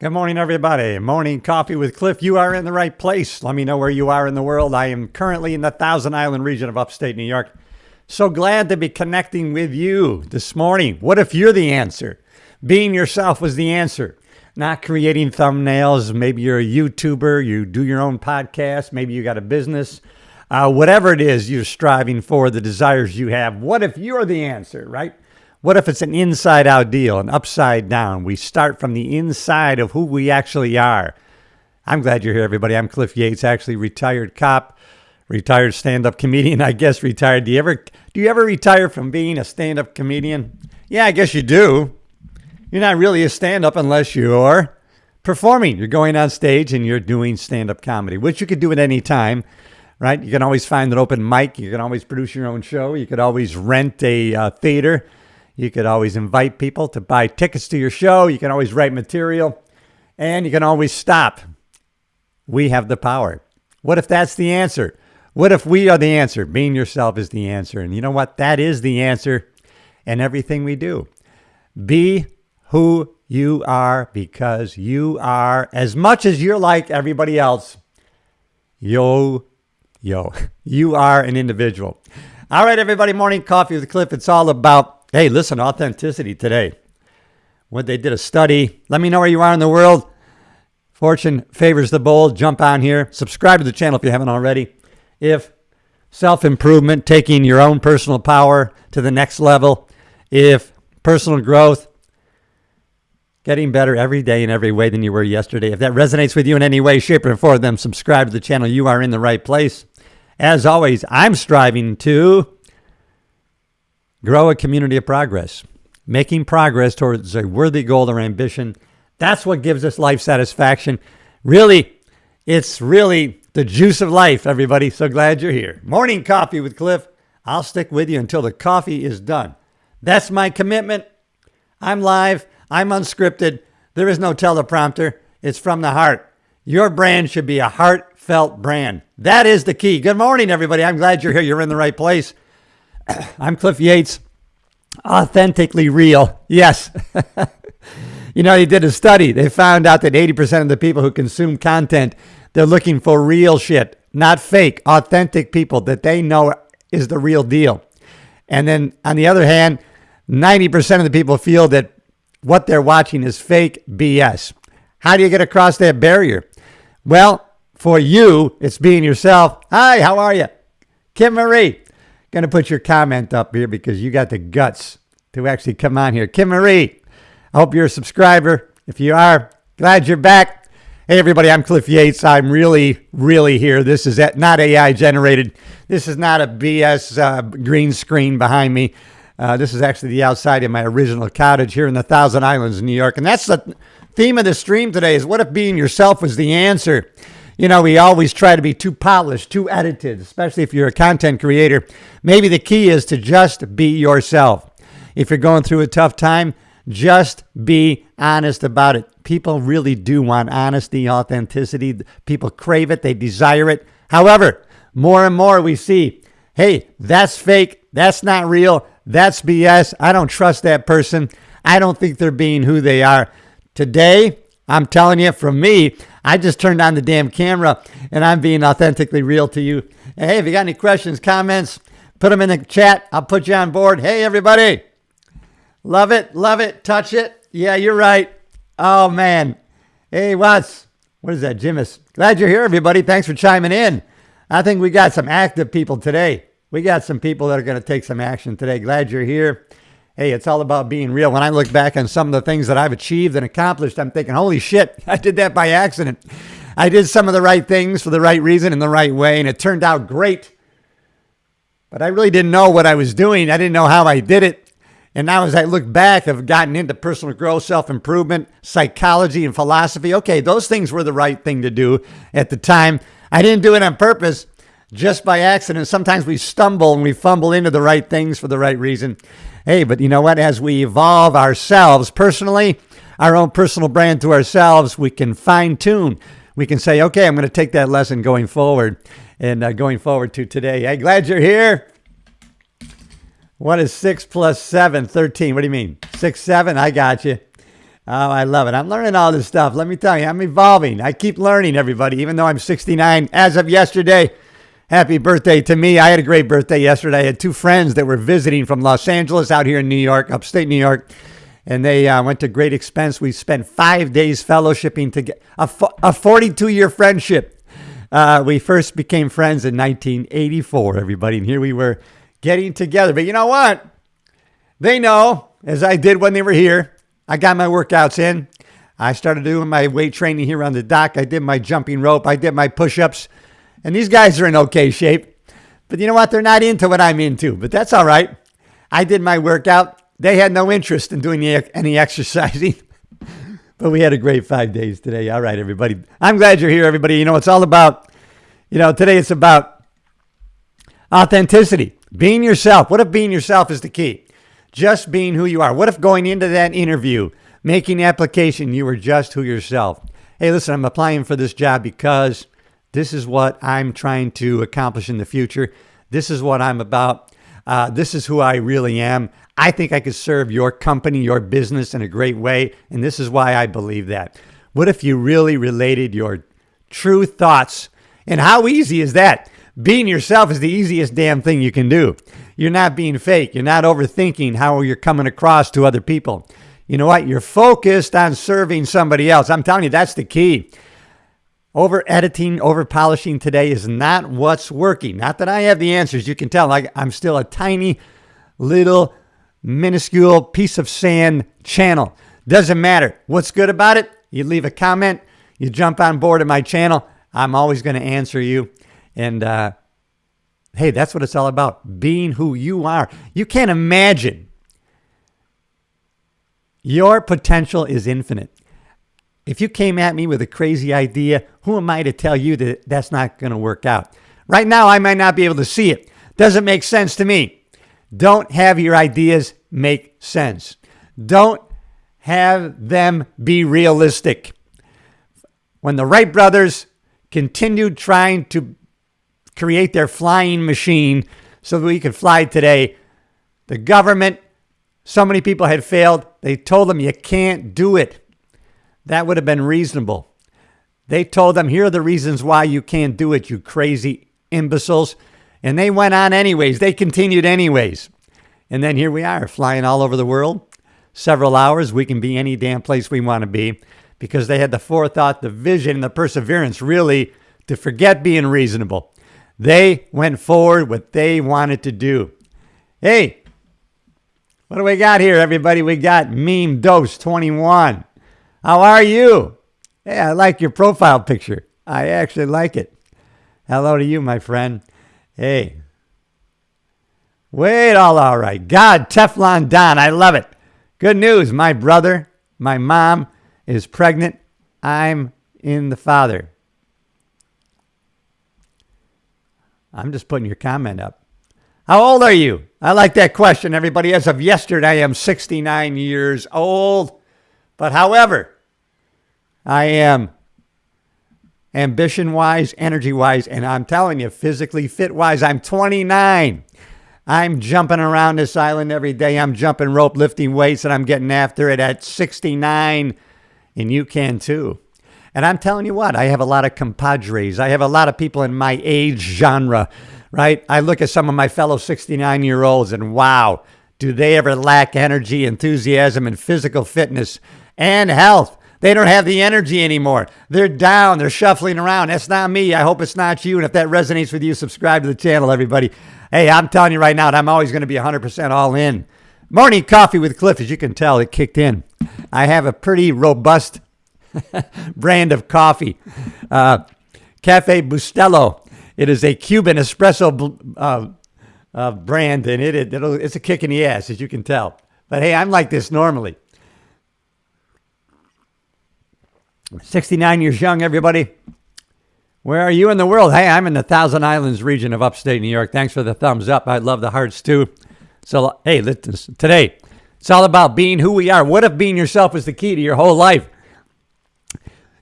Good morning, everybody. Morning coffee with Cliff. You are in the right place. Let me know where you are in the world. I am currently in the Thousand Island region of upstate New York. So glad to be connecting with you this morning. What if you're the answer? Being yourself was the answer. Not creating thumbnails. Maybe you're a YouTuber. You do your own podcast. Maybe you got a business. Whatever it is you're striving for, the desires you have. What if you're the answer, right? What if it's an inside-out deal, an upside down? We start from the inside of who we actually are. I'm glad you're here, everybody. I'm Cliff Yates, actually retired cop, retired stand-up comedian. I guess retired. Do you ever retire from being a stand-up comedian? Yeah, I guess you do. You're not really a stand-up unless you're performing. You're going on stage and you're doing stand-up comedy, which you could do at any time, right? You can always find an open mic. You can always produce your own show. You could always rent a theater. You could always invite people to buy tickets to your show. You can always write material. And you can always stop. We have the power. What if that's the answer? What if we are the answer? Being yourself is the answer. And you know what? That is the answer in everything we do. Be who you are, because you are, as much as you're like everybody else, you are an individual. All right, everybody, morning coffee with Cliff. It's all about, hey, listen, authenticity today. When they did a study, let me know where you are in the world. Fortune favors the bold. Jump on here. Subscribe to the channel if you haven't already. If self-improvement, taking your own personal power to the next level. If personal growth, getting better every day in every way than you were yesterday. If that resonates with you in any way, shape, or form, then subscribe to the channel. You are in the right place. As always, I'm striving to grow a community of progress, making progress towards a worthy goal or ambition. That's what gives us life satisfaction. Really, it's really the juice of life, everybody. So glad you're here. Morning coffee with Cliff. I'll stick with you until the coffee is done. That's my commitment. I'm live. I'm unscripted. There is no teleprompter. It's from the heart. Your brand should be a heartfelt brand. That is the key. Good morning, everybody. I'm glad you're here. You're in the right place. I'm Cliff Yates, authentically real. Yes. You know, they did a study. They found out that 80% of the people who consume content, they're looking for real shit, not fake, authentic people that they know is the real deal. And then on the other hand, 90% of the people feel that what they're watching is fake BS. How do you get across that barrier? Well, for you, it's being yourself. Hi, how are you? Kim Marie. Going to put your comment up here because you got the guts to actually come on here. Kim Marie, I hope you're a subscriber. If you are, glad you're back. Hey, everybody, I'm Cliff Yates. I'm really, really here. This is not AI generated. This is not a BS green screen behind me. This is actually the outside of my original cottage here in the Thousand Islands, New York. And that's the theme of the stream today is what if being yourself was the answer? You know, we always try to be too polished, too edited, especially if you're a content creator. Maybe the key is to just be yourself. If you're going through a tough time, just be honest about it. People really do want honesty, authenticity. People crave it. They desire it. However, more and more we see, hey, that's fake. That's not real. That's BS. I don't trust that person. I don't think they're being who they are. Today, I'm telling you, from me, I just turned on the damn camera and I'm being authentically real to you. Hey, if you got any questions, comments, put them in the chat. I'll put you on board. Hey, everybody. Love it, touch it. Yeah, you're right. Oh, man. Hey, what is that, Jimis? Glad you're here, everybody. Thanks for chiming in. I think we got some active people today. We got some people that are going to take some action today. Glad you're here. Hey, it's all about being real. When I look back on some of the things that I've achieved and accomplished, I'm thinking, holy shit, I did that by accident. I did some of the right things for the right reason in the right way, and it turned out great. But I really didn't know what I was doing. I didn't know how I did it. And now as I look back, I've gotten into personal growth, self-improvement, psychology, and philosophy. Okay, those things were the right thing to do at the time. I didn't do it on purpose, just by accident. Sometimes we stumble and we fumble into the right things for the right reason. Hey, but you know what? As we evolve ourselves personally, our own personal brand to ourselves, we can fine tune. We can say, okay, I'm going to take that lesson going forward and going forward to today. Hey, glad you're here. What is 6 plus 7? 13. What do you mean? 6, 7? I got you. Oh, I love it. I'm learning all this stuff. Let me tell you, I'm evolving. I keep learning, everybody, even though I'm 69 as of yesterday. Happy birthday to me. I had a great birthday yesterday. I had two friends that were visiting from Los Angeles out here in New York, upstate New York, and they went to great expense. We spent 5 days fellowshipping together, a 42-year friendship. We first became friends in 1984, everybody, and here we were getting together. But you know what? They know, as I did when they were here, I got my workouts in. I started doing my weight training here on the dock. I did my jumping rope. I did my push-ups. And these guys are in okay shape. But you know what? They're not into what I'm into. But that's all right. I did my workout. They had no interest in doing any exercising. But we had a great 5 days today. All right, everybody. I'm glad you're here, everybody. You know, it's all about, today it's about authenticity. Being yourself. What if being yourself is the key? Just being who you are. What if going into that interview, making the application, you were just who yourself? Hey, listen, I'm applying for this job because this is what I'm trying to accomplish in the future. This is what I'm about. This is who I really am. I think I could serve your company, your business in a great way, and this is why I believe that. What if you really related your true thoughts? And how easy is that? Being yourself is the easiest damn thing you can do. You're not being fake. You're not overthinking how you're coming across to other people. You know what? You're focused on serving somebody else. I'm telling you, that's the key. Over editing, over polishing today is not what's working. Not that I have the answers. You can tell I'm still a tiny little minuscule piece of sand channel. Doesn't matter. What's good about it? You leave a comment. You jump on board of my channel. I'm always going to answer you. And hey, that's what it's all about. Being who you are. You can't imagine. Your potential is infinite. If you came at me with a crazy idea, who am I to tell you that that's not going to work out? Right now, I might not be able to see it. Doesn't make sense to me. Don't have your ideas make sense. Don't have them be realistic. When the Wright brothers continued trying to create their flying machine so that we could fly today, the government, so many people had failed. They told them, you can't do it. That would have been reasonable. They told them, here are the reasons why you can't do it, you crazy imbeciles. And they went on anyways. They continued anyways. And then here we are, flying all over the world. Several hours, we can be any damn place we want to be because they had the forethought, the vision, and the perseverance really to forget being reasonable. They went forward what they wanted to do. Hey, what do we got here, everybody? We got Meme Dose 21. How are you? Hey, I like your profile picture. I actually like it. Hello to you, my friend. Hey. Wait, all right. God, Teflon Don, I love it. Good news. My brother, my mom is pregnant. I'm in the father. I'm just putting your comment up. How old are you? I like that question, everybody. As of yesterday, I am 69 years old. But however, I am ambition-wise, energy-wise, and I'm telling you, physically fit-wise, I'm 29. I'm jumping around this island every day. I'm jumping rope, lifting weights, and I'm getting after it at 69, and you can too. And I'm telling you what, I have a lot of compadres. I have a lot of people in my age genre, right? I look at some of my fellow 69-year-olds, and wow, do they ever lack energy, enthusiasm, and physical fitness and health? They don't have the energy anymore. They're down. They're shuffling around. That's not me. I hope it's not you. And if that resonates with you, subscribe to the channel, everybody. Hey, I'm telling you right now, I'm always going to be 100% all in. Morning coffee with Cliff, as you can tell, it kicked in. I have a pretty robust brand of coffee. Cafe Bustelo. It is a Cuban espresso brand, and it's a kick in the ass, as you can tell. But hey, I'm like this normally. 69 years young, everybody. Where are you in the world? Hey, I'm in the Thousand Islands region of upstate New York. Thanks for the thumbs up. I love the hearts too. So, hey, today, it's all about being who we are. What if being yourself is the key to your whole life?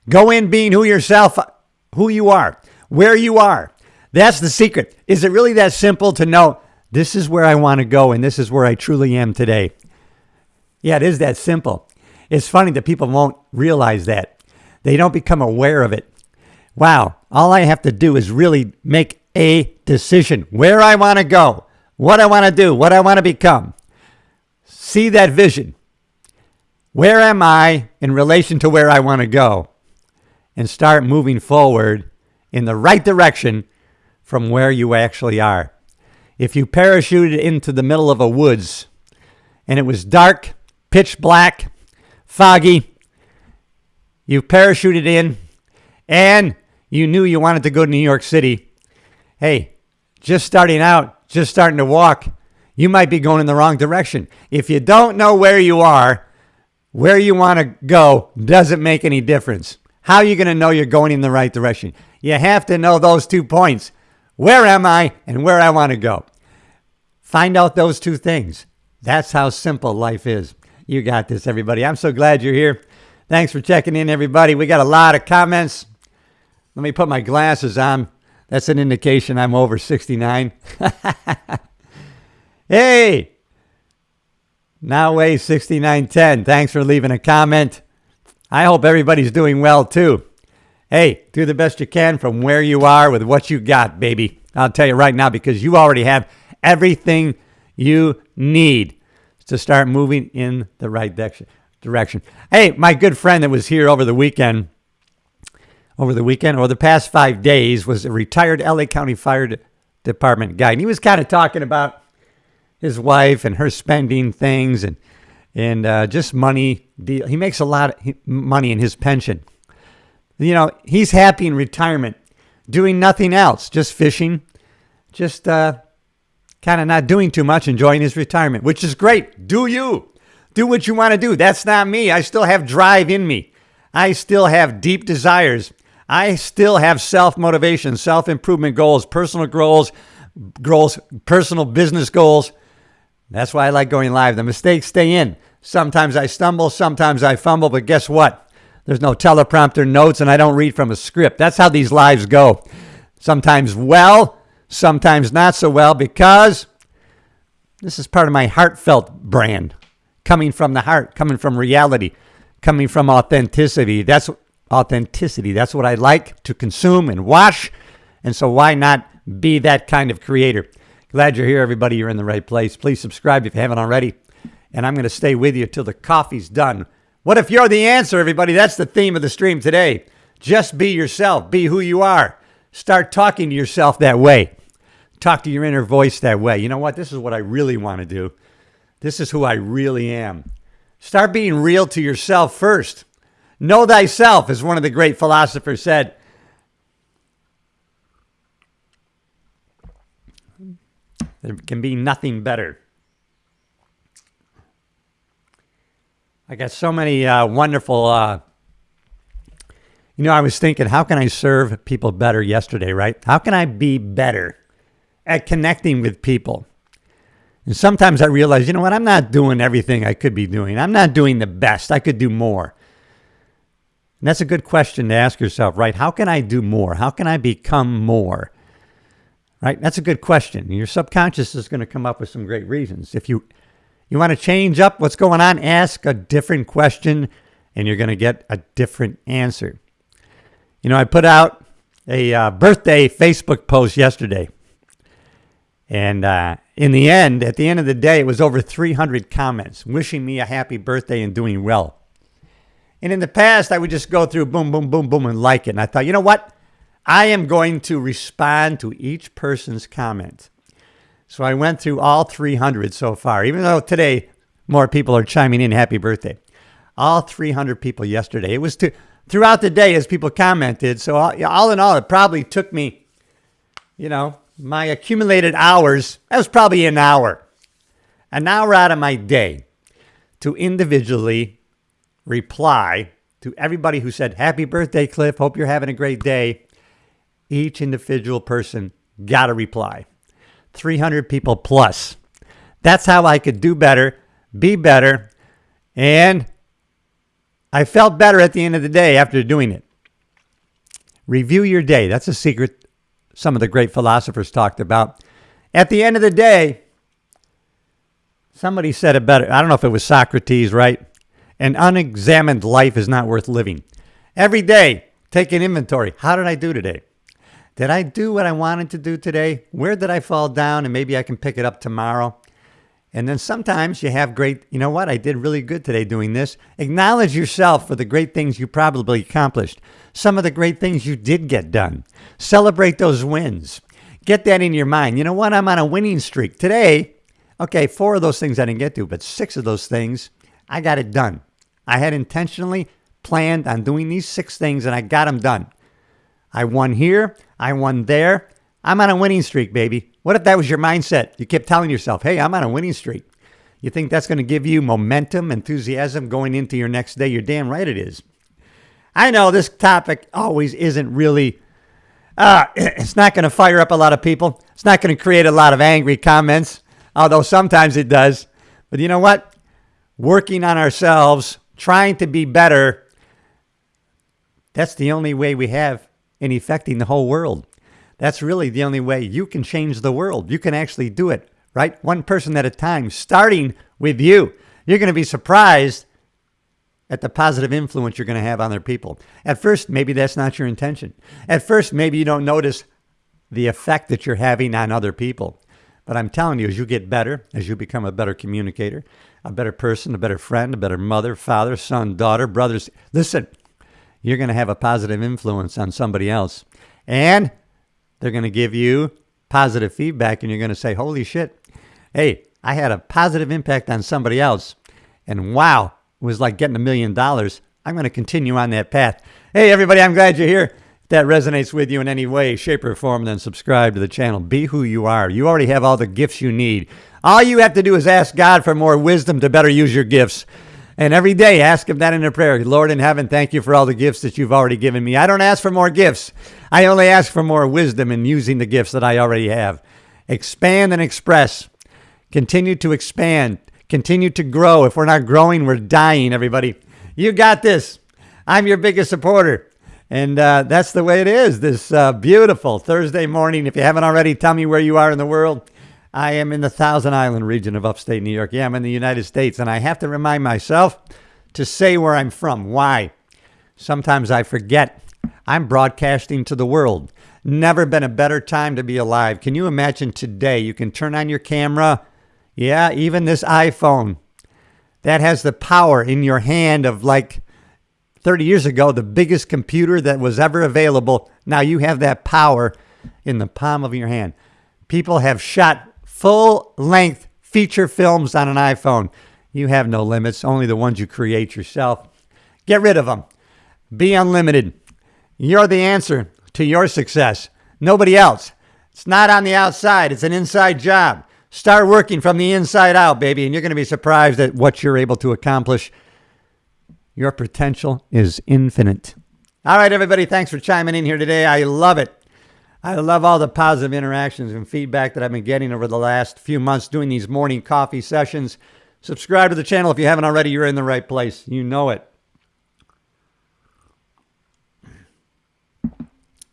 Go in being who you are, where you are. That's the secret. Is it really that simple to know this is where I want to go and this is where I truly am today? Yeah, it is that simple. It's funny that people won't realize that. They don't become aware of it. Wow, all I have to do is really make a decision where I want to go, what I want to do, what I want to become. See that vision. Where am I in relation to where I want to go? And start moving forward in the right direction from where you actually are. If you parachuted into the middle of a woods and it was dark, pitch black, foggy, you parachuted in and you knew you wanted to go to New York City, hey, just starting out, just starting to walk, you might be going in the wrong direction. If you don't know where you are, where you want to go doesn't make any difference. How are you going to know you're going in the right direction? You have to know those 2 points. Where am I and where I want to go? Find out those 2 things. That's how simple life is. You got this, everybody. I'm so glad you're here. Thanks for checking in, everybody. We got a lot of comments. Let me put my glasses on. That's an indication I'm over 69. Hey! Now weigh 6910. Thanks for leaving a comment. I hope everybody's doing well, too. Hey, do the best you can from where you are with what you got, baby. I'll tell you right now, because you already have everything you need to start moving in the right direction. Hey, my good friend that was here over the past 5 days was a retired LA County Fire Department guy. And he was kind of talking about his wife and her spending things and just money deal. He makes a lot of money in his pension. You know, he's happy in retirement, doing nothing else, just fishing, just kind of not doing too much, enjoying his retirement, which is great. Do you? Do what you want to do. That's not me. I still have drive in me. I still have deep desires. I still have self-motivation, self-improvement goals, personal goals, personal business goals. That's why I like going live. The mistakes stay in. Sometimes I stumble, sometimes I fumble, but guess what? There's no teleprompter notes, and I don't read from a script. That's how these lives go. Sometimes well, sometimes not so well, because this is part of my heartfelt brand. Coming from the heart, coming from reality, coming from authenticity. That's authenticity. That's what I like to consume and watch. And so why not be that kind of creator? Glad you're here, everybody. You're in the right place. Please subscribe if you haven't already. And I'm going to stay with you till the coffee's done. What if you're the answer, everybody? That's the theme of the stream today. Just be yourself. Be who you are. Start talking to yourself that way. Talk to your inner voice that way. You know what? This is what I really want to do. This is who I really am. Start being real to yourself first. Know thyself, as one of the great philosophers said. There can be nothing better. I got so many wonderful, I was thinking, how can I serve people better yesterday, right? How can I be better at connecting with people? And sometimes I realize, you know what? I'm not doing everything I could be doing. I'm not doing the best. I could do more. And that's a good question to ask yourself, right? How can I do more? How can I become more? Right? That's a good question. Your subconscious is going to come up with some great reasons. If you want to change up what's going on, ask a different question, and you're going to get a different answer. You know, I put out a birthday Facebook post yesterday. And at the end of the day, it was over 300 comments wishing me a happy birthday and doing well. And in the past, I would just go through boom, boom, boom, boom, and like it. And I thought, you know what? I am going to respond to each person's comment. So I went through all 300 so far, even though today more people are chiming in happy birthday. All 300 people yesterday. It was throughout the day as people commented. So all in all, it probably took me, my accumulated hours, that was probably an hour out of my day to individually reply to everybody who said, happy birthday, Cliff. Hope you're having a great day. Each individual person got a reply. 300 people plus. That's how I could do better, be better, and I felt better at the end of the day after doing it. Review your day. That's a secret some of the great philosophers talked about. At the end of the day, somebody said it better. I don't know if it was Socrates, right? An unexamined life is not worth living. Every day, take an inventory. How did I do today? Did I do what I wanted to do today? Where did I fall down? And maybe I can pick it up tomorrow. And then sometimes you have great, you know what? I did really good today doing this. Acknowledge yourself for the great things you probably accomplished. Some of the great things you did get done. Celebrate those wins. Get that in your mind. You know what? I'm on a winning streak. Today, okay, 4 of those things I didn't get to, but 6 of those things, I got it done. I had intentionally planned on doing these 6 things, and I got them done. I won here. I won there. I'm on a winning streak, baby. What if that was your mindset? You kept telling yourself, hey, I'm on a winning streak. You think that's going to give you momentum, enthusiasm going into your next day? You're damn right it is. I know this topic always isn't really, it's not going to fire up a lot of people. It's not going to create a lot of angry comments, although sometimes it does. But you know what? Working on ourselves, trying to be better, that's the only way we have in affecting the whole world. That's really the only way you can change the world. You can actually do it, right? One person at a time, starting with you. You're going to be surprised at the positive influence you're going to have on other people. At first, maybe that's not your intention. At first, maybe you don't notice the effect that you're having on other people. But I'm telling you, as you get better, as you become a better communicator, a better person, a better friend, a better mother, father, son, daughter, brothers, listen, you're going to have a positive influence on somebody else. And they're going to give you positive feedback, and you're going to say, holy shit, hey, I had a positive impact on somebody else. And wow, it was like getting $1 million. I'm going to continue on that path. Hey, everybody, I'm glad you're here. If that resonates with you in any way, shape, or form, then subscribe to the channel. Be who you are. You already have all the gifts you need. All you have to do is ask God for more wisdom to better use your gifts. And every day, ask him that in a prayer. Lord in heaven, thank you for all the gifts that you've already given me. I don't ask for more gifts. I only ask for more wisdom in using the gifts that I already have. Expand and express. Continue to expand. Continue to grow. If we're not growing, we're dying, everybody. You got this. I'm your biggest supporter. And that's the way it is this beautiful Thursday morning. If you haven't already, tell me where you are in the world. I am in the Thousand Island region of upstate New York. Yeah, I'm in the United States, and I have to remind myself to say where I'm from. Why? Sometimes I forget. I'm broadcasting to the world. Never been a better time to be alive. Can you imagine today? You can turn on your camera. Yeah, even this iPhone. That has the power in your hand of like 30 years ago, the biggest computer that was ever available. Now you have that power in the palm of your hand. People have shot full-length feature films on an iPhone. You have no limits, only the ones you create yourself. Get rid of them. Be unlimited. You're the answer to your success. Nobody else. It's not on the outside. It's an inside job. Start working from the inside out, baby, and you're going to be surprised at what you're able to accomplish. Your potential is infinite. All right, everybody, thanks for chiming in here today. I love it. I love all the positive interactions and feedback that I've been getting over the last few months doing these morning coffee sessions. Subscribe to the channel if you haven't already. You're in the right place. You know it.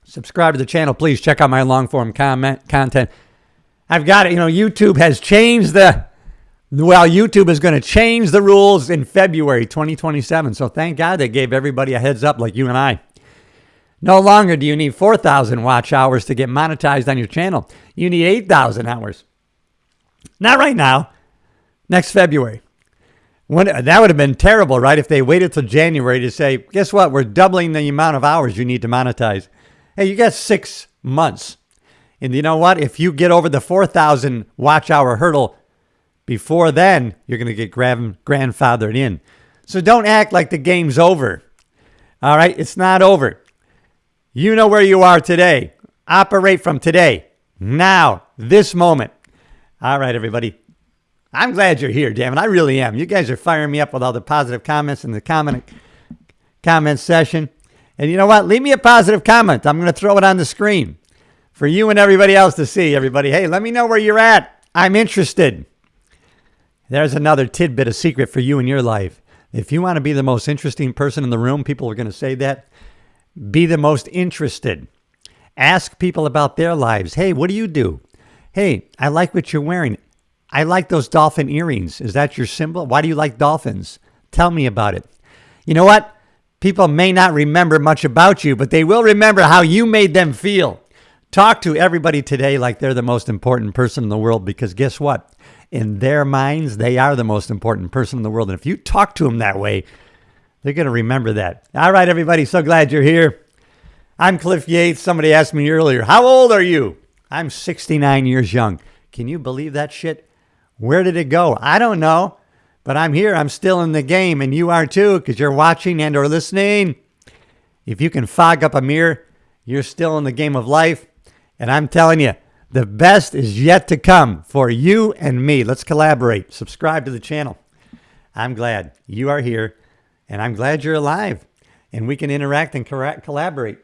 Subscribe to the channel. Please check out my long-form content. I've got it. You know, YouTube has changed YouTube is going to change the rules in February 2027. So thank God they gave everybody a heads up like you and I. No longer do you need 4,000 watch hours to get monetized on your channel. You need 8,000 hours. Not right now. Next February. That would have been terrible, right? If they waited till January to say, guess what? We're doubling the amount of hours you need to monetize. Hey, you got 6 months. And you know what? If you get over the 4,000 watch hour hurdle before then, you're going to get grandfathered in. So don't act like the game's over. All right? It's not over. You know where you are today. Operate from today. Now. This moment. All right, everybody. I'm glad you're here, damn it. I really am. You guys are firing me up with all the positive comments in the comment session. And you know what? Leave me a positive comment. I'm going to throw it on the screen for you and everybody else to see, everybody. Hey, let me know where you're at. I'm interested. There's another tidbit of secret for you in your life. If you want to be the most interesting person in the room, people are going to say that. Be the most interested. Ask people about their lives. Hey, what do you do? Hey, I like what you're wearing. I like those dolphin earrings. Is that your symbol? Why do you like dolphins? Tell me about it. You know what? People may not remember much about you, but they will remember how you made them feel. Talk to everybody today like they're the most important person in the world, because guess what? In their minds, they are the most important person in the world. And if you talk to them that way, they're going to remember that. All right, everybody. So glad you're here. I'm Cliff Yates. Somebody asked me earlier, how old are you? I'm 69 years young. Can you believe that shit? Where did it go? I don't know, but I'm here. I'm still in the game, and you are too, because you're watching and or listening. If you can fog up a mirror, you're still in the game of life. And I'm telling you, the best is yet to come for you and me. Let's collaborate. Subscribe to the channel. I'm glad you are here, and I'm glad you're alive, and we can interact and collaborate.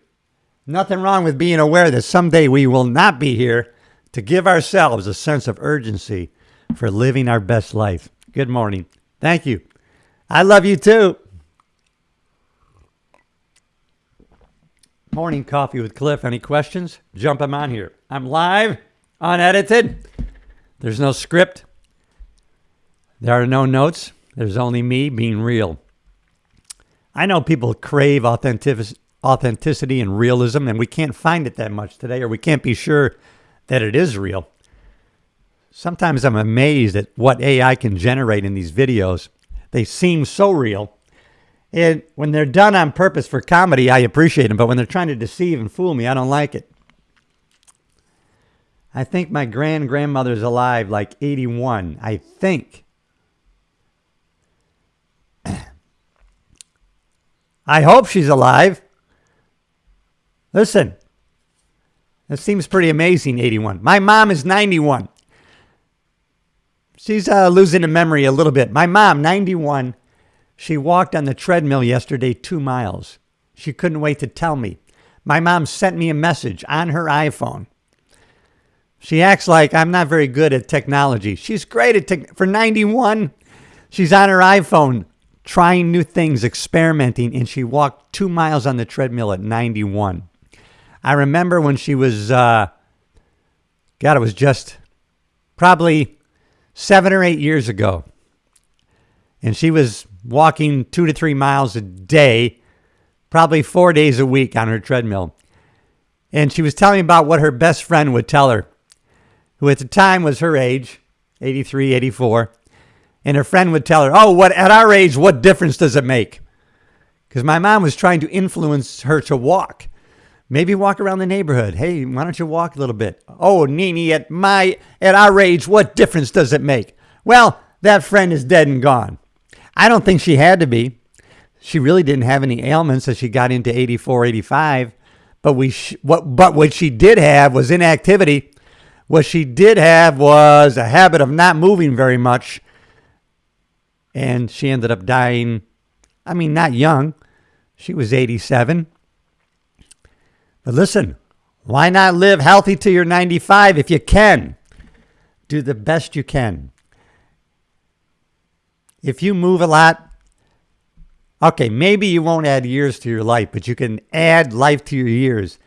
Nothing wrong with being aware that someday we will not be here to give ourselves a sense of urgency for living our best life. Good morning. Thank you. I love you too. Morning coffee with Cliff. Any questions? Jump them on here. I'm live, unedited. There's no script. There are no notes. There's only me being real. I know people crave authenticity and realism, and we can't find it that much today, or we can't be sure that it is real. Sometimes I'm amazed at what AI can generate in these videos. They seem so real. And when they're done on purpose for comedy, I appreciate them. But when they're trying to deceive and fool me, I don't like it. I think my grandmother's alive, like 81. I think. I hope she's alive. Listen, that seems pretty amazing, 81. My mom is 91. She's losing a memory a little bit. My mom, 91, she walked on the treadmill yesterday 2 miles. She couldn't wait to tell me. My mom sent me a message on her iPhone. She acts like I'm not very good at technology. She's great at for 91. She's on her iPhone trying new things, experimenting, and she walked 2 miles on the treadmill at 91. I remember when she was, it was just probably 7 or 8 years ago. And she was walking 2 to 3 miles a day, probably 4 days a week on her treadmill. And she was telling me about what her best friend would tell her, who at the time was her age, 83, 84. And her friend would tell her, at our age, what difference does it make? Because my mom was trying to influence her to walk. Maybe walk around the neighborhood. Hey, why don't you walk a little bit? Oh, Nini, at our age, what difference does it make? Well, that friend is dead and gone. I don't think she had to be. She really didn't have any ailments as she got into 84, 85. But what she did have was inactivity. What she did have was a habit of not moving very much. And she ended up dying, not young. She was 87. But listen, why not live healthy till you're 95 if you can? Do the best you can. If you move a lot, okay, maybe you won't add years to your life, but you can add life to your years.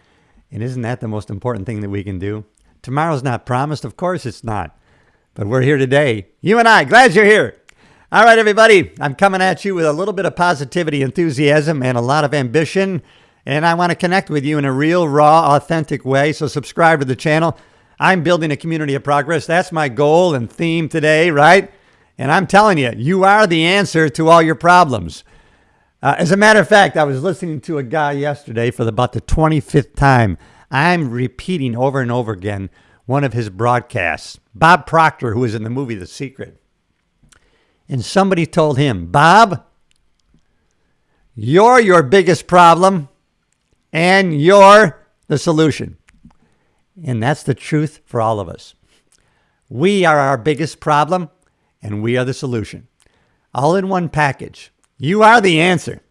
And isn't that the most important thing that we can do? Tomorrow's not promised. Of course it's not. But we're here today. You and I, glad you're here. All right, everybody, I'm coming at you with a little bit of positivity, enthusiasm, and a lot of ambition. And I want to connect with you in a real, raw, authentic way. So subscribe to the channel. I'm building a community of progress. That's my goal and theme today, right? And I'm telling you, you are the answer to all your problems. As a matter of fact, I was listening to a guy yesterday for about the 25th time. I'm repeating over and over again one of his broadcasts. Bob Proctor, who was in the movie The Secret. And somebody told him, Bob, you're your biggest problem. And you're the solution. And that's the truth for all of us. We are our biggest problem, and we are the solution. All in one package. You are the answer.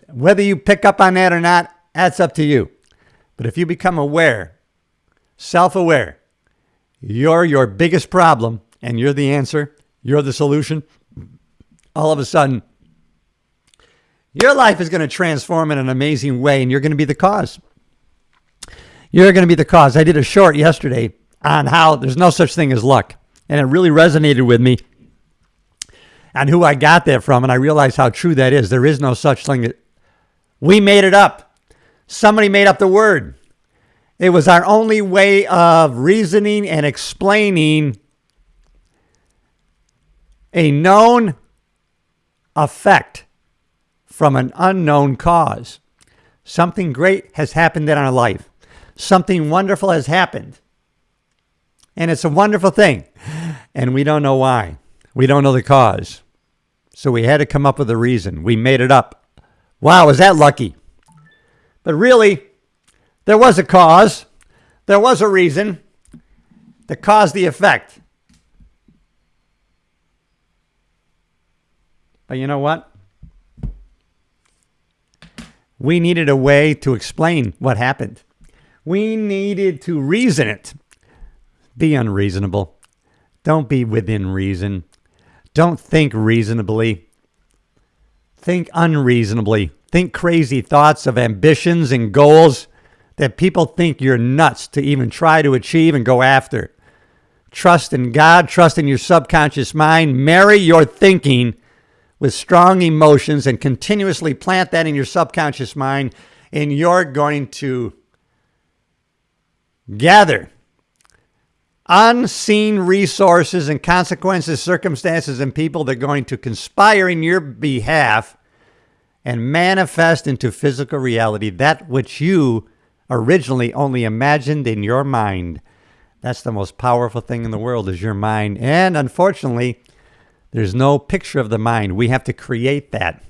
Whether you pick up on that or not, that's up to you. But if you become aware, self-aware, you're your biggest problem, and you're the answer, you're the solution, all of a sudden, your life is going to transform in an amazing way, and you're going to be the cause. You're going to be the cause. I did a short yesterday on how there's no such thing as luck, and it really resonated with me. and who I got that from, and I realized how true that is. There is no such thing. We made it up. Somebody made up the word. It was our only way of reasoning and explaining a known effect from an unknown cause. Something great has happened in our life. Something wonderful has happened. And it's a wonderful thing. And we don't know why. We don't know the cause. So we had to come up with a reason. We made it up. Wow, was that lucky? But really, there was a cause. There was a reason that caused the effect. But you know what? We needed a way to explain what happened. We needed to reason it. Be unreasonable. Don't be within reason. Don't think reasonably. Think unreasonably. Think crazy thoughts of ambitions and goals that people think you're nuts to even try to achieve and go after. Trust in God. Trust in your subconscious mind. Marry your thinking with strong emotions and continuously plant that in your subconscious mind, and you're going to gather unseen resources and consequences, circumstances, and people that are going to conspire in your behalf and manifest into physical reality that which you originally only imagined in your mind. That's the most powerful thing in the world, is your mind. And unfortunately, there's no picture of the mind. We have to create that.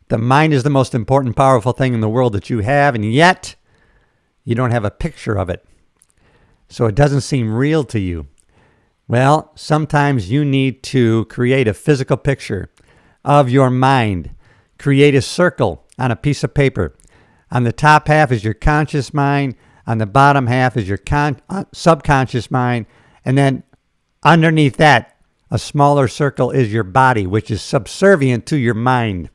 The mind is the most important, powerful thing in the world that you have, and yet you don't have a picture of it. So it doesn't seem real to you. Well, sometimes you need to create a physical picture of your mind. Create a circle on a piece of paper. On the top half is your conscious mind. On the bottom half is your subconscious mind. And then underneath that, a smaller circle is your body, which is subservient to your mind.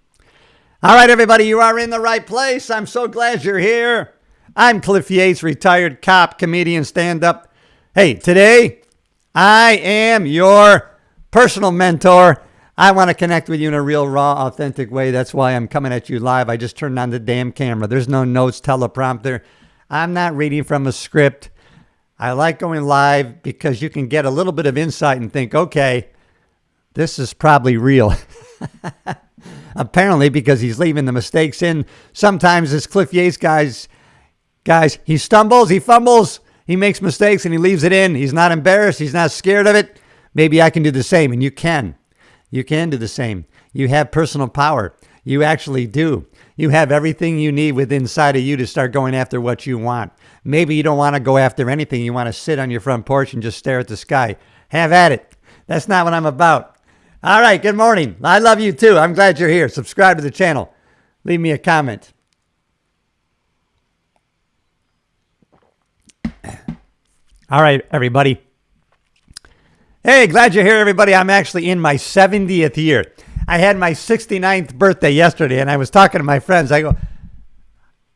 All right, everybody, you are in the right place. I'm so glad you're here. I'm Cliff Yates, retired cop, comedian, stand-up. Hey, today, I am your personal mentor. I want to connect with you in a real, raw, authentic way. That's why I'm coming at you live. I just turned on the damn camera. There's no notes, teleprompter. I'm not reading from a script. I like going live because you can get a little bit of insight and think, okay, this is probably real. Apparently, because he's leaving the mistakes in. Sometimes this Cliff Yates guys, he stumbles, he fumbles, he makes mistakes, and he leaves it in. He's not embarrassed. He's not scared of it. Maybe I can do the same, and you can. You can do the same. You have personal power. You actually do. You have everything you need within inside of you to start going after what you want. Maybe you don't want to go after anything. You want to sit on your front porch and just stare at the sky. Have at it. That's not what I'm about. All right, good morning. I love you too. I'm glad you're here. Subscribe to the channel. Leave me a comment. All right, everybody. Hey, glad you're here, everybody. I'm actually in my 70th year. I had my 69th birthday yesterday, and I was talking to my friends. I go,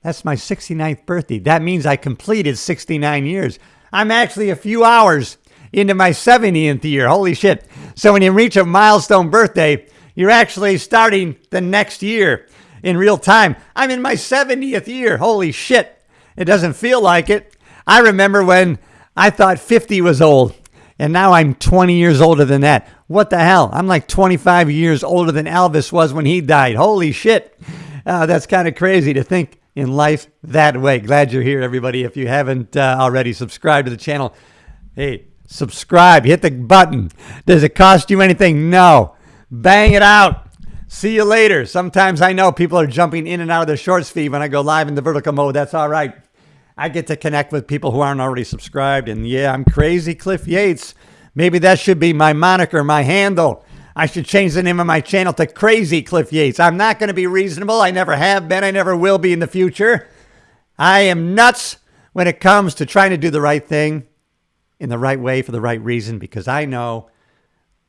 that's my 69th birthday. That means I completed 69 years. I'm actually a few hours into my 70th year. Holy shit. So when you reach a milestone birthday, you're actually starting the next year in real time. I'm in my 70th year. Holy shit. It doesn't feel like it. I remember when I thought 50 was old, and now I'm 20 years older than that. What the hell? I'm like 25 years older than Elvis was when he died. Holy shit. That's kind of crazy to think in life that way. Glad you're here, everybody. If you haven't already, subscribe to the channel. Hey, subscribe. Hit the button. Does it cost you anything? No. Bang it out. See you later. Sometimes I know people are jumping in and out of the shorts feed when I go live in the vertical mode. That's all right. I get to connect with people who aren't already subscribed. And yeah, I'm Crazy Cliff Yates. Maybe that should be my moniker, my handle. I should change the name of my channel to Crazy Cliff Yates. I'm not going to be reasonable. I never have been. I never will be in the future. I am nuts when it comes to trying to do the right thing in the right way for the right reason, because I know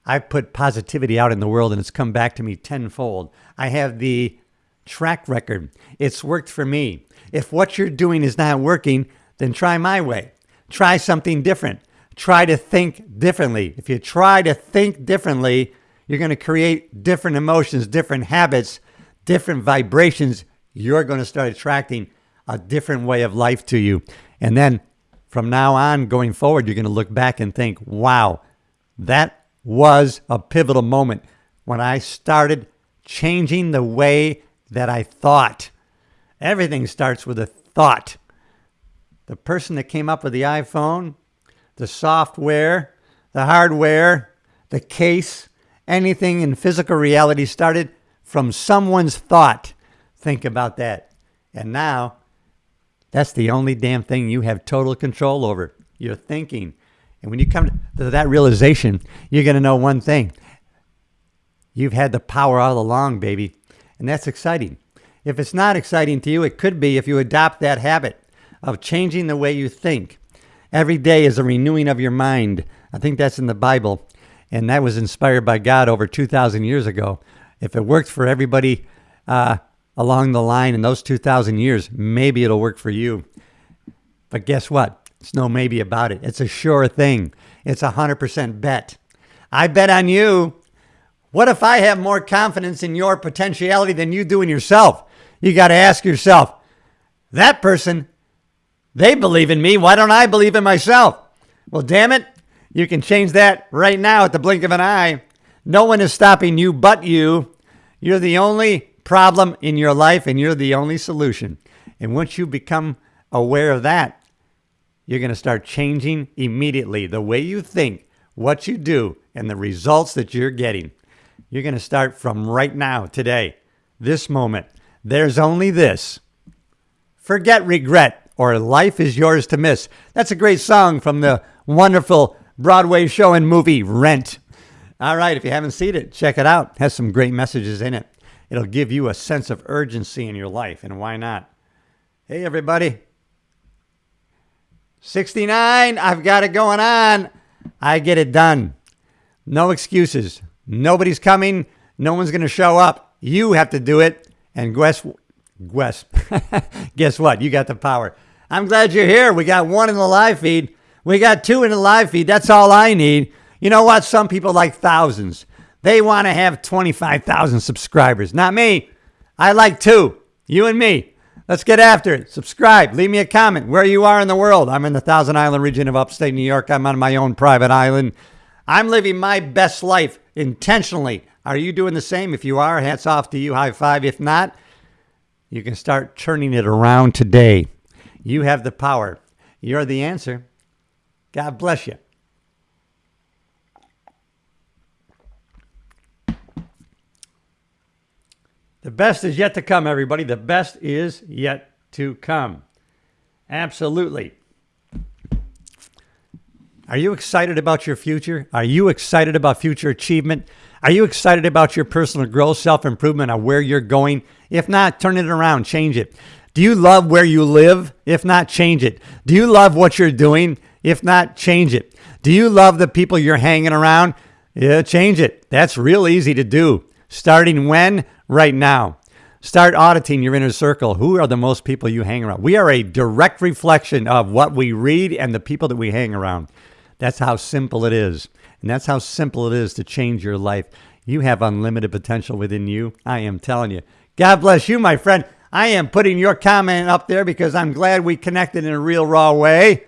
I've put positivity out in the world and it's come back to me tenfold. I have the track record. It's worked for me. If what you're doing is not working, then try my way. Try something different. Try to think differently. If you try to think differently, You're going to create different emotions, different habits, different vibrations. You're going to start attracting a different way of life to you. And then from now on, going forward, you're going to look back and think, wow, that was a pivotal moment when I started changing the way that I thought. Everything starts with a thought. The person that came up with the iPhone, the software, the hardware, the case, anything in physical reality started from someone's thought. Think about that. And now, that's the only damn thing you have total control over, your thinking. And when you come to that realization, you're going to know one thing. You've had the power all along, baby. And that's exciting. If it's not exciting to you, it could be if you adopt that habit of changing the way you think. Every day is a renewing of your mind. I think that's in the Bible. And that was inspired by God over 2,000 years ago. If it worked for everybody along the line in those 2,000 years, maybe it'll work for you. But guess what? It's no maybe about it. It's a sure thing. It's 100% bet. I bet on you. What if I have more confidence in your potentiality than you do in yourself? You got to ask yourself, that person, they believe in me. Why don't I believe in myself? Well, damn it. You can change that right now at the blink of an eye. No one is stopping you but you. You're the only problem in your life and you're the only solution. And once you become aware of that, you're going to start changing immediately the way you think, what you do, and the results that you're getting. You're going to start from right now, today, this moment. There's only this. Forget regret, or life is yours to miss. That's a great song from the wonderful Broadway show and movie Rent. All right, if you haven't seen it, check it out. It has some great messages in it. It'll give you a sense of urgency in your life, and why not? Hey, everybody. 69, I've got it going on. I get it done. No excuses. Nobody's coming. No one's going to show up. You have to do it. And guess what? You got the power. I'm glad you're here. We got one in the live feed. We got two in the live feed. That's all I need. You know what? Some people like thousands. They want to have 25,000 subscribers. Not me. I like two. You and me. Let's get after it. Subscribe. Leave me a comment where you are in the world. I'm in the Thousand Island region of upstate New York. I'm on my own private island. I'm living my best life intentionally. Are you doing the same? If you are, hats off to you. High five. If not, you can start turning it around today. You have the power. You're the answer. God bless you. The best is yet to come, everybody. The best is yet to come. Absolutely. Are you excited about your future? Are you excited about future achievement? Are you excited about your personal growth, self-improvement, or where you're going? If not, turn it around, change it. Do you love where you live? If not, change it. Do you love what you're doing? If not, change it. Do you love the people you're hanging around? Yeah, change it. That's real easy to do. Starting when? Right now. Start auditing your inner circle. Who are the most people you hang around? We are a direct reflection of what we read and the people that we hang around. That's how simple it is. And that's how simple it is to change your life. You have unlimited potential within you. I am telling you. God bless you, my friend. I am putting your comment up there because I'm glad we connected in a real raw way.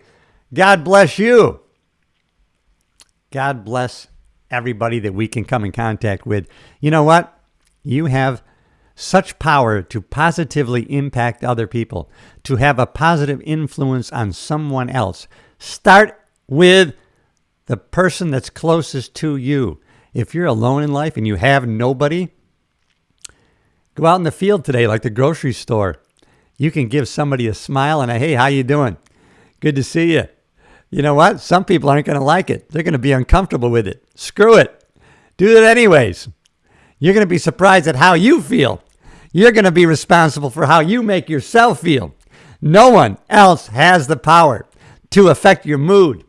God bless you. God bless everybody that we can come in contact with. You know what? You have such power to positively impact other people, to have a positive influence on someone else. Start with the person that's closest to you. If you're alone in life and you have nobody, go out in the field today, like the grocery store. You can give somebody a smile and a, hey, how you doing? Good to see you. You know what? Some people aren't going to like it. They're going to be uncomfortable with it. Screw it. Do it anyways. You're going to be surprised at how you feel. You're going to be responsible for how you make yourself feel. No one else has the power to affect your mood,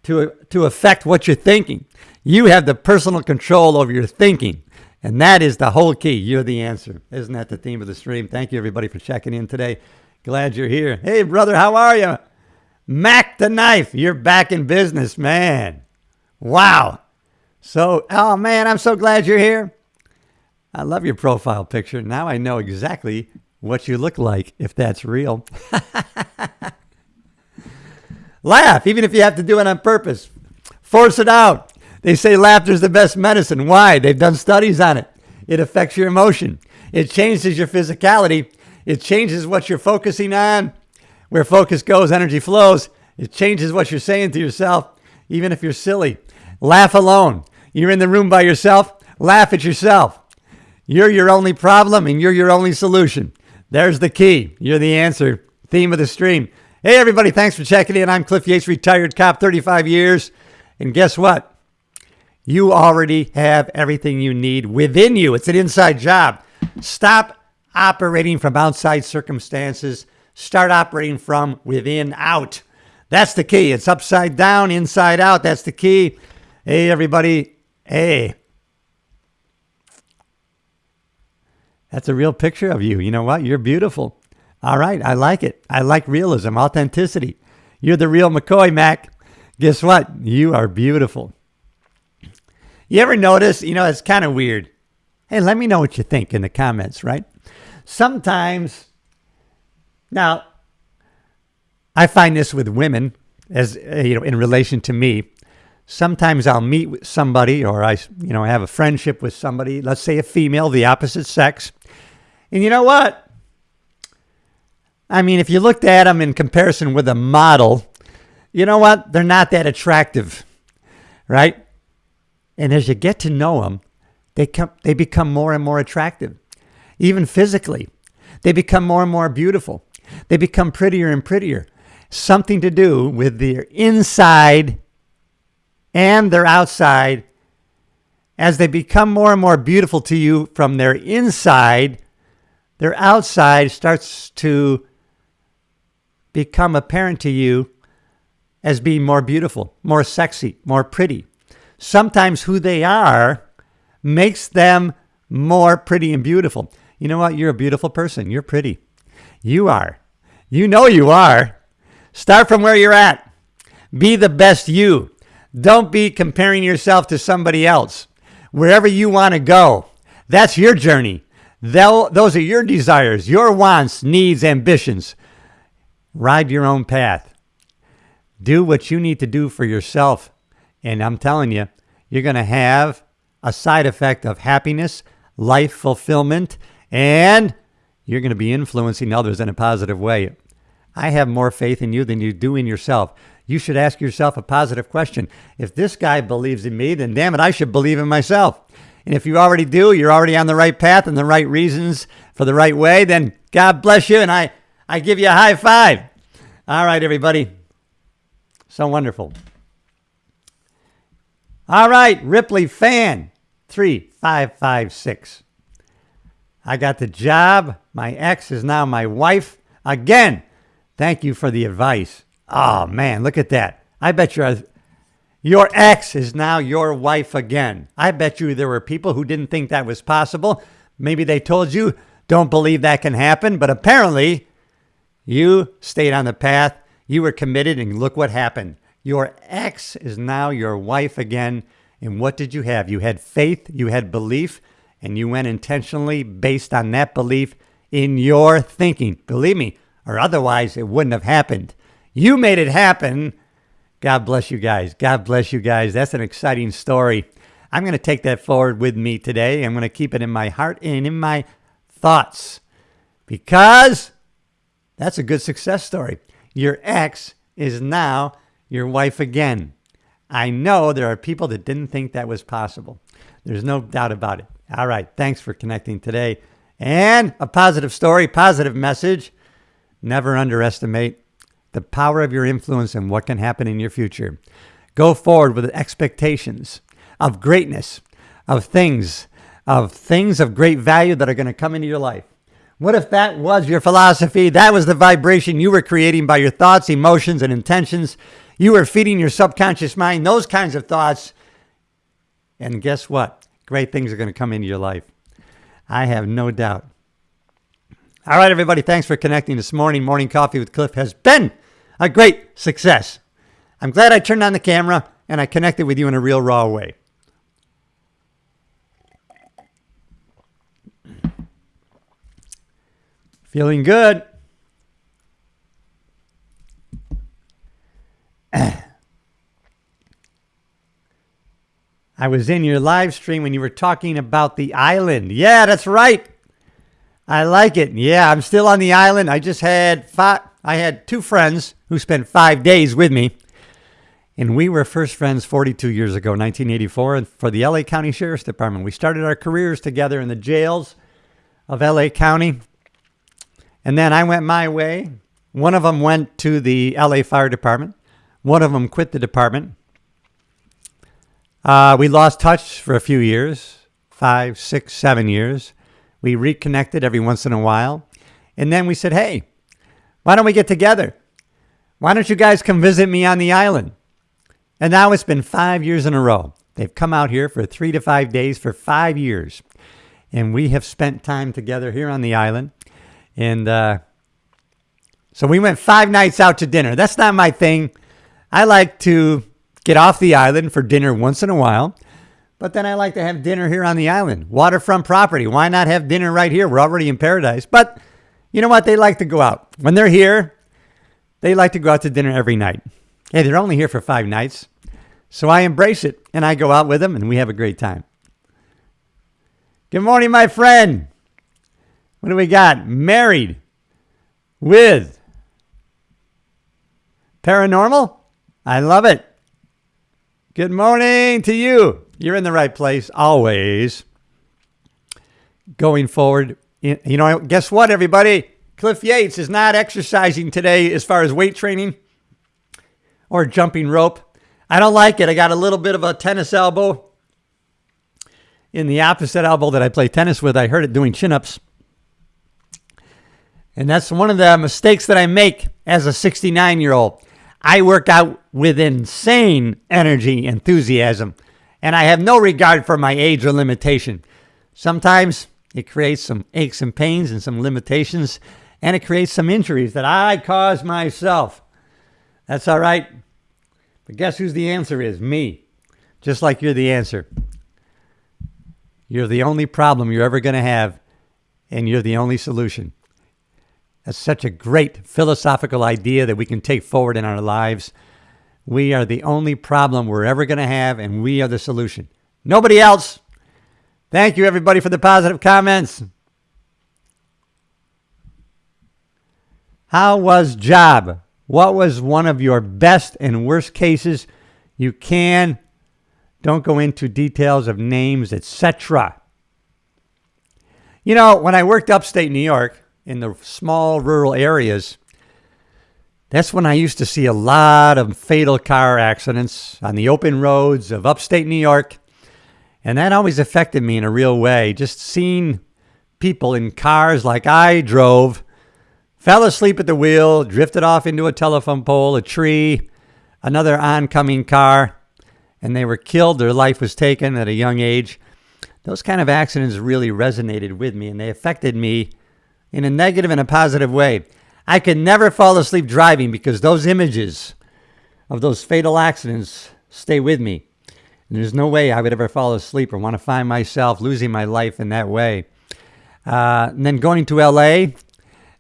to affect what you're thinking. You have the personal control over your thinking. And that is the whole key. You're the answer. Isn't that the theme of the stream? Thank you, everybody, for checking in today. Glad you're here. Hey, brother, how are you? Mac the Knife, you're back in business, man. Wow. So, oh man, I'm so glad you're here. I love your profile picture. Now I know exactly what you look like, if that's real. Laugh, even if you have to do it on purpose. Force it out. They say laughter is the best medicine. Why? They've done studies on it. It affects your emotion. It changes your physicality. It changes what you're focusing on. Where focus goes, energy flows. It changes what you're saying to yourself, even if you're silly. Laugh alone. You're in the room by yourself. Laugh at yourself. You're your only problem and you're your only solution. There's the key. You're the answer. Theme of the stream. Hey, everybody. Thanks for checking in. I'm Cliff Yates, retired cop, 35 years. And guess what? You already have everything you need within you. It's an inside job. Stop operating from outside circumstances. Start operating from within out. That's the key. It's upside down, inside out. That's the key. Hey, everybody. Hey. That's a real picture of you. You know what? You're beautiful. All right. I like it. I like realism, authenticity. You're the real McCoy, Mac. Guess what? You are beautiful. You ever notice, it's kind of weird. Hey, let me know what you think in the comments, right? Sometimes, now, I find this with women, as in relation to me. Sometimes I'll meet with somebody, or I have a friendship with somebody, let's say a female, the opposite sex. And you know what? I mean, if you looked at them in comparison with a model, you know what? They're not that attractive, right? And as you get to know them, they become more and more attractive. Even physically, they become more and more beautiful. They become prettier and prettier. Something to do with their inside and their outside. As they become more and more beautiful to you from their inside, their outside starts to become apparent to you as being more beautiful, more sexy, more pretty. Sometimes who they are makes them more pretty and beautiful. You know what? You're a beautiful person. You're pretty. You are. You know you are. Start from where you're at. Be the best you. Don't be comparing yourself to somebody else. Wherever you want to go, that's your journey. Those are your desires, your wants, needs, ambitions. Ride your own path. Do what you need to do for yourself. And I'm telling you, you're going to have a side effect of happiness, life fulfillment, and you're going to be influencing others in a positive way. I have more faith in you than you do in yourself. You should ask yourself a positive question. If this guy believes in me, then damn it, I should believe in myself. And if you already do, you're already on the right path and the right reasons for the right way, then God bless you, and I give you a high five. All right, everybody. So wonderful. All right, Ripley Fan 3556. I got the job. My ex is now my wife. Again, thank you for the advice. Oh, man, look at that. I bet your ex is now your wife again. I bet you there were people who didn't think that was possible. Maybe they told you, don't believe that can happen. But apparently, you stayed on the path. You were committed, and look what happened. Your ex is now your wife again. And what did you have? You had faith, you had belief, and you went intentionally based on that belief in your thinking. Believe me, or otherwise it wouldn't have happened. You made it happen. God bless you guys. God bless you guys. That's an exciting story. I'm going to take that forward with me today. I'm going to keep it in my heart and in my thoughts because that's a good success story. Your ex is now your wife again. I know there are people that didn't think that was possible. There's no doubt about it. All right. Thanks for connecting today. And a positive story, positive message. Never underestimate the power of your influence and what can happen in your future. Go forward with expectations of greatness, of things of great value that are going to come into your life. What if that was your philosophy? That was the vibration you were creating by your thoughts, emotions, and intentions. You were feeding your subconscious mind those kinds of thoughts. And guess what? Great things are going to come into your life. I have no doubt. All right, everybody. Thanks for connecting this morning. Morning Coffee with Cliff has been a great success. I'm glad I turned on the camera and I connected with you in a real raw way. Feeling good. I was in your live stream when you were talking about the island. Yeah, that's right. I like it. Yeah, I'm still on the island. I had 2 friends who spent 5 days with me. And we were first friends 42 years ago, 1984, for the LA County Sheriff's Department. We started our careers together in the jails of LA County. And then I went my way. One of them went to the LA Fire Department. One of them quit the department. We lost touch for a few years, 5, 6, 7 years. We reconnected every once in a while. And then we said, hey, why don't we get together? Why don't you guys come visit me on the island? And now it's been 5 years in a row. They've come out here for 3 to 5 days for 5 years. And we have spent time together here on the island. And so we went 5 nights out to dinner. That's not my thing. I like to get off the island for dinner once in a while. But then I like to have dinner here on the island. Waterfront property. Why not have dinner right here? We're already in paradise. But you know what? They like to go out. When they're here, they like to go out to dinner every night. Hey, they're only here for 5 nights. So I embrace it. And I go out with them and we have a great time. Good morning, my friend. What do we got? Married with paranormal? I love it. Good morning to you. You're in the right place always. Going forward, you know, guess what, everybody? Cliff Yates is not exercising today as far as weight training or jumping rope. I don't like it. I got a little bit of a tennis elbow in the opposite elbow that I play tennis with. I hurt it doing chin-ups. And that's one of the mistakes that I make as a 69-year-old. I work out with insane energy, enthusiasm, and I have no regard for my age or limitation. Sometimes it creates some aches and pains and some limitations, and it creates some injuries that I caused myself. That's all right. But guess who's the answer is? Me. Just like you're the answer. You're the only problem you're ever going to have, and you're the only solution. That's such a great philosophical idea that we can take forward in our lives. We are the only problem we're ever going to have, and we are the solution. Nobody else. Thank you, everybody, for the positive comments. How was job? What was one of your best and worst cases? You don't go into details of names, etc. You know, when I worked upstate New York, in the small rural areas, that's when I used to see a lot of fatal car accidents on the open roads of upstate New York. And that always affected me in a real way. Just seeing people in cars like I drove, fell asleep at the wheel, drifted off into a telephone pole, a tree, another oncoming car, and they were killed. Their life was taken at a young age. Those kind of accidents really resonated with me, and they affected me in a negative and a positive way. I could never fall asleep driving because those images of those fatal accidents stay with me. And there's no way I would ever fall asleep or want to find myself losing my life in that way. And then going to LA,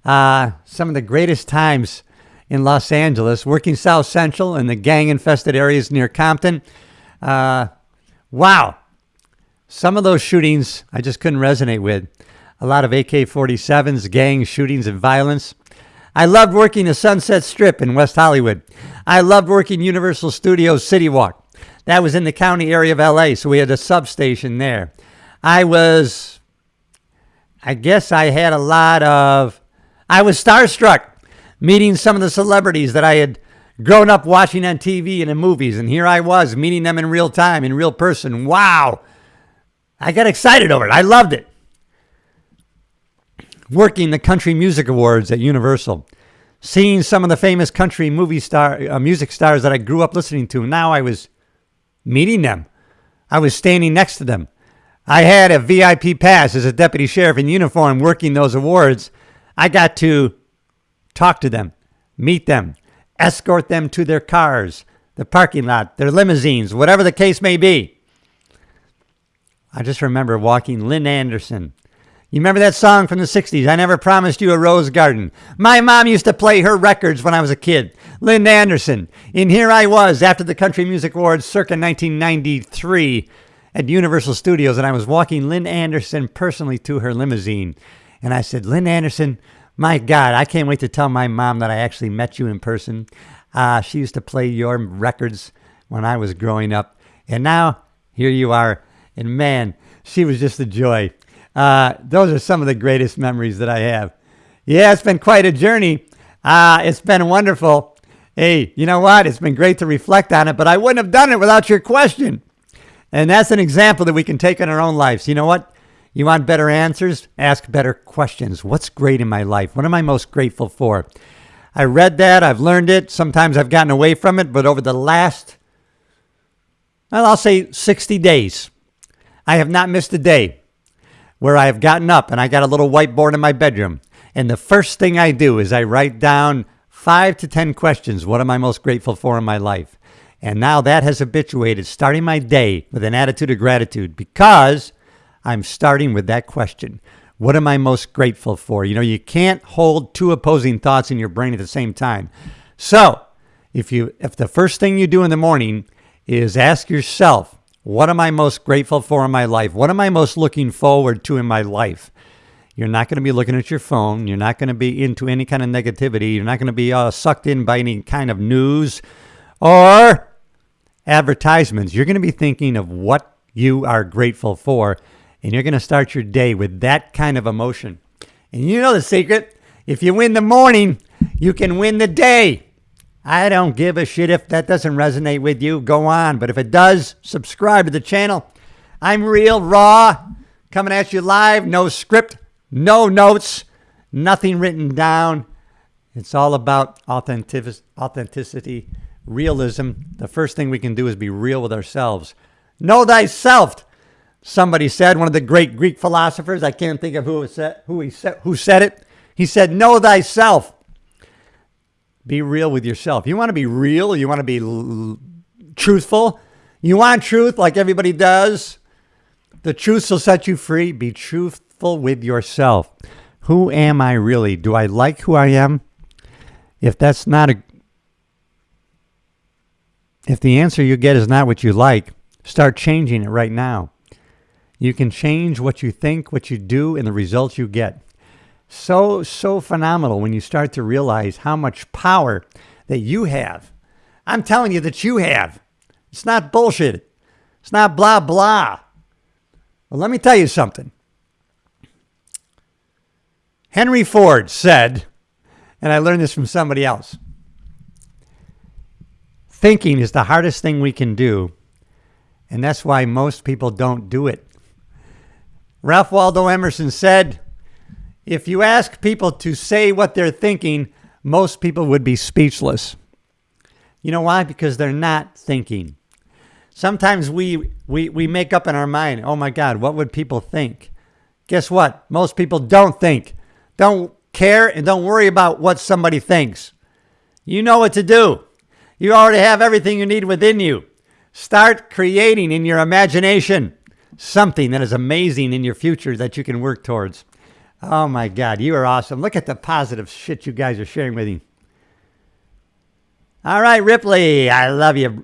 some of the greatest times in Los Angeles, working South Central in the gang-infested areas near Compton. Wow. Some of those shootings I just couldn't resonate with. A lot of AK-47s, gang shootings and violence. I loved working the Sunset Strip in West Hollywood. I loved working Universal Studios City Walk. That was in the county area of LA, so we had a substation there. I was starstruck meeting some of the celebrities that I had grown up watching on TV and in movies, and here I was meeting them in real time, in real person. Wow! I got excited over it. I loved it. Working the Country Music Awards at Universal, seeing some of the famous country music stars that I grew up listening to. Now I was meeting them. I was standing next to them. I had a VIP pass as a deputy sheriff in uniform working those awards. I got to talk to them, meet them, escort them to their cars, the parking lot, their limousines, whatever the case may be. I just remember walking Lynn Anderson, You remember that song from the 60s, I Never Promised You a Rose Garden? My mom used to play her records when I was a kid. Linda Anderson. And here I was after the Country Music Awards circa 1993 at Universal Studios, and I was walking Linda Anderson personally to her limousine. And I said, Linda Anderson, my God, I can't wait to tell my mom that I actually met you in person. She used to play your records when I was growing up. And now, here you are. And man, she was just a joy. Those are some of the greatest memories that I have. Yeah, it's been quite a journey. It's been wonderful. Hey, you know what? It's been great to reflect on it, but I wouldn't have done it without your question. And that's an example that we can take in our own lives. You know what? You want better answers? Ask better questions. What's great in my life? What am I most grateful for? I read that. I've learned it. Sometimes I've gotten away from it, but over the last, well, I'll say 60 days, I have not missed a day where I have gotten up and I got a little whiteboard in my bedroom. And the first thing I do is I write down 5 to 10 questions. What am I most grateful for in my life? And now that has habituated starting my day with an attitude of gratitude because I'm starting with that question. What am I most grateful for? You know, you can't hold two opposing thoughts in your brain at the same time. So if the first thing you do in the morning is ask yourself, what am I most grateful for in my life? What am I most looking forward to in my life? You're not going to be looking at your phone. You're not going to be into any kind of negativity. You're not going to be sucked in by any kind of news or advertisements. You're going to be thinking of what you are grateful for, and you're going to start your day with that kind of emotion. And you know the secret. If you win the morning, you can win the day. I don't give a shit if that doesn't resonate with you. Go on. But if it does, subscribe to the channel. I'm real, raw, coming at you live. No script, no notes, nothing written down. It's all about authenticity, realism. The first thing we can do is be real with ourselves. Know thyself, somebody said, one of the great Greek philosophers. I can't think of who said it. He said, know thyself. Be real with yourself. You want to be real? You want to be truthful? You want truth like everybody does? The truth will set you free. Be truthful with yourself. Who am I really? Do I like who I am? If the answer you get is not what you like, start changing it right now. You can change what you think, what you do, and the results you get. So phenomenal when you start to realize how much power that you have. I'm telling you that you have. It's not bullshit. It's not blah, blah. Well, let me tell you something. Henry Ford said, and I learned this from somebody else, thinking is the hardest thing we can do, and that's why most people don't do it. Ralph Waldo Emerson said, if you ask people to say what they're thinking, most people would be speechless. You know why? Because they're not thinking. Sometimes we make up in our mind, oh my God, what would people think? Guess what? Most people don't think. Don't care and don't worry about what somebody thinks. You know what to do. You already have everything you need within you. Start creating in your imagination something that is amazing in your future that you can work towards. Oh my God, you are awesome. Look at the positive shit you guys are sharing with me. All right, Ripley, I love you.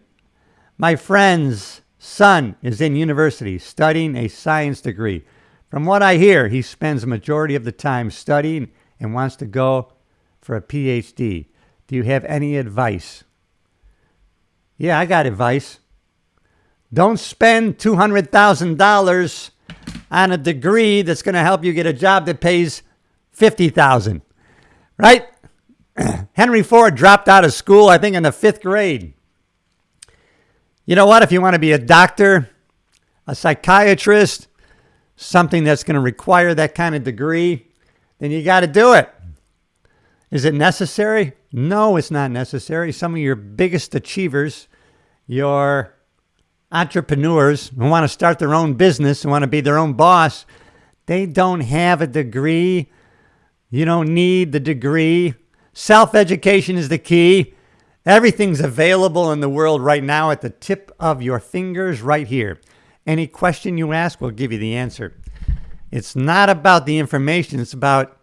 My friend's son is in university studying a science degree. From what I hear, he spends the majority of the time studying and wants to go for a PhD. Do you have any advice? Yeah, I got advice. Don't spend $200,000 on a degree that's going to help you get a job that pays $50,000, right? Henry Ford dropped out of school, I think, in the 5th grade. You know what? If you want to be a doctor, a psychiatrist, something that's going to require that kind of degree, then you got to do it. Is it necessary? No, it's not necessary. Some of your biggest achievers, your entrepreneurs who want to start their own business and want to be their own boss, they don't have a degree. You don't need the degree. Self-education is the key. Everything's available in the world right now at the tip of your fingers right here. Any question you ask, we'll give you the answer. It's not about the information. It's about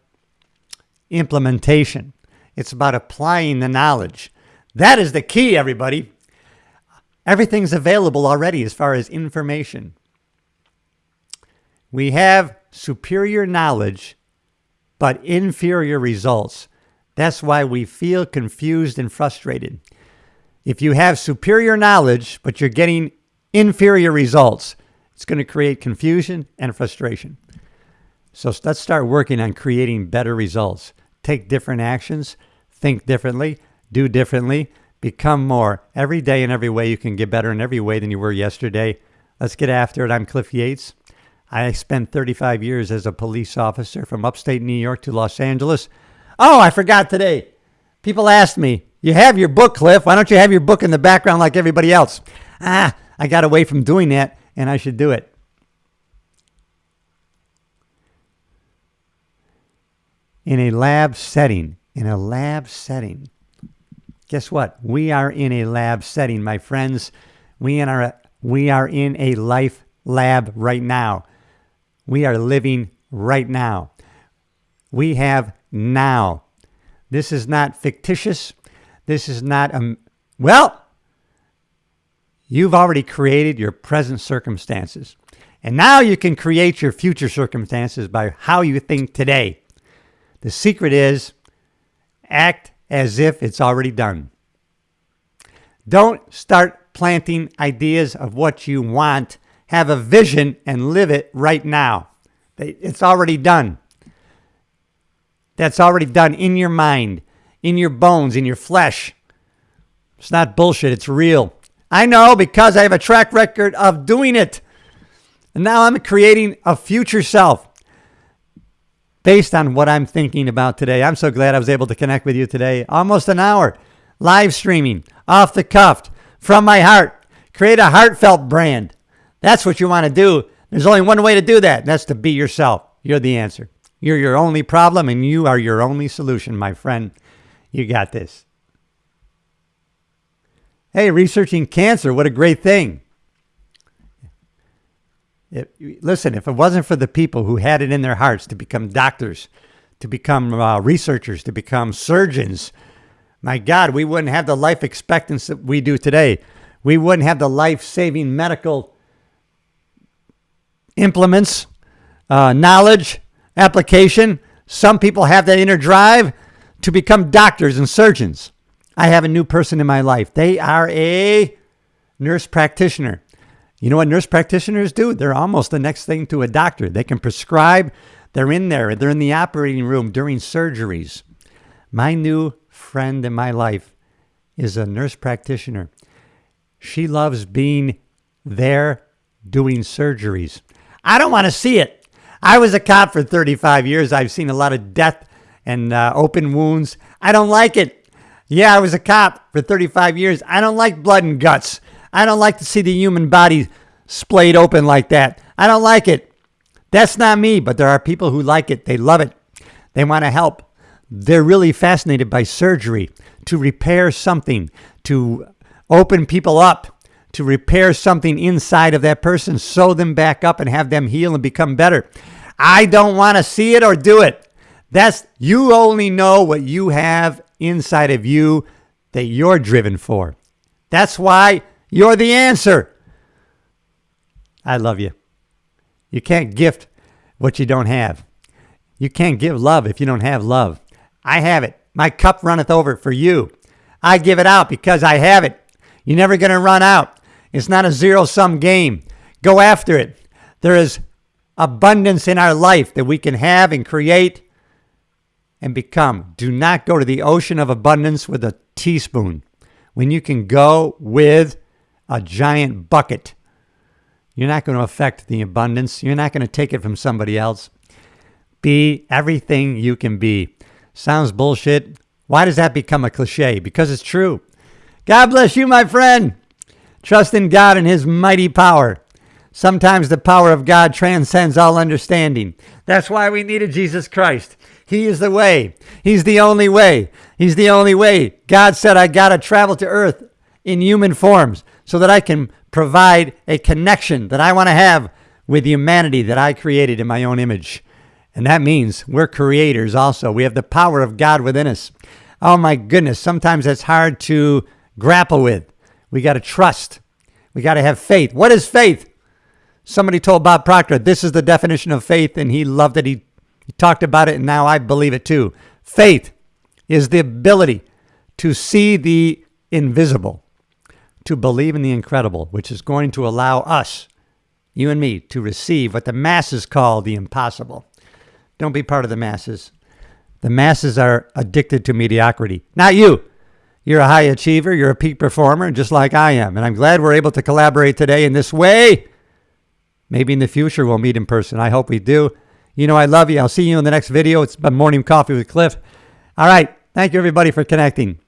implementation. It's about applying the knowledge. That is the key, everybody. Everything's available already as far as information. We have superior knowledge, but inferior results. That's why we feel confused and frustrated. If you have superior knowledge, but you're getting inferior results, it's going to create confusion and frustration. So let's start working on creating better results. Take different actions, think differently, do differently, become more. Every day in every way, you can get better in every way than you were yesterday. Let's get after it. I'm Cliff Yates. I spent 35 years as a police officer from upstate New York to Los Angeles. Oh, I forgot today. People asked me, you have your book, Cliff. Why don't you have your book in the background like everybody else? I got away from doing that, and I should do it. In a lab setting, Guess what? We are in a lab setting, my friends. We are in a life lab right now. We are living right now. We have now. This is not fictitious. This is not you've already created your present circumstances. And now you can create your future circumstances by how you think today. The secret is act as if it's already done. Don't start planting ideas of what you want. Have a vision and live it right now. It's already done. That's already done in your mind, in your bones, in your flesh. It's not bullshit. It's real. I know because I have a track record of doing it. And now I'm creating a future self based on what I'm thinking about today. I'm so glad I was able to connect with you today. Almost an hour. Live streaming, off the cuff, from my heart. Create a heartfelt brand. That's what you want to do. There's only one way to do that, and that's to be yourself. You're the answer. You're your only problem, and you are your only solution, my friend. You got this. Hey, researching cancer, what a great thing. Listen, if it wasn't for the people who had it in their hearts to become doctors, to become researchers, to become surgeons, my God, we wouldn't have the life expectancy that we do today. We wouldn't have the life-saving medical implements, knowledge, application. Some people have that inner drive to become doctors and surgeons. I have a new person in my life. They are a nurse practitioner. You know what nurse practitioners do? They're almost the next thing to a doctor. They can prescribe. They're in there. They're in the operating room during surgeries. My new friend in my life is a nurse practitioner. She loves being there doing surgeries. I don't want to see it. I was a cop for 35 years. I've seen a lot of death and open wounds. I don't like it. Yeah, I was a cop for 35 years. I don't like blood and guts. I don't like to see the human body splayed open like that. I don't like it. That's not me, but there are people who like it. They love it. They want to help. They're really fascinated by surgery, to repair something, to open people up, to repair something inside of that person, sew them back up and have them heal and become better. I don't want to see it or do it. You only know what you have inside of you that you're driven for. That's why you're the answer. I love you. You can't gift what you don't have. You can't give love if you don't have love. I have it. My cup runneth over for you. I give it out because I have it. You're never going to run out. It's not a zero-sum game. Go after it. There is abundance in our life that we can have and create and become. Do not go to the ocean of abundance with a teaspoon when you can go with a giant bucket. You're not going to affect the abundance. You're not going to take it from somebody else. Be everything you can be. Sounds bullshit. Why does that become a cliche? Because it's true. God bless you, my friend. Trust in God and his mighty power. Sometimes the power of God transcends all understanding. That's why we needed Jesus Christ. He is the way. He's the only way. He's the only way. God said, I got to travel to earth in human forms so that I can provide a connection that I want to have with humanity that I created in my own image. And that means we're creators also. We have the power of God within us. Oh my goodness, sometimes that's hard to grapple with. We got to trust. We got to have faith. What is faith? Somebody told Bob Proctor, this is the definition of faith, and he loved it. He talked about it, and now I believe it too. Faith is the ability to see the invisible, to believe in the incredible, which is going to allow us, you and me, to receive what the masses call the impossible. Don't be part of the masses. The masses are addicted to mediocrity. Not you. You're a high achiever. You're a peak performer, just like I am. And I'm glad we're able to collaborate today in this way. Maybe in the future we'll meet in person. I hope we do. You know I love you. I'll see you in the next video. It's been Morning Coffee with Cliff. All right. Thank you, everybody, for connecting.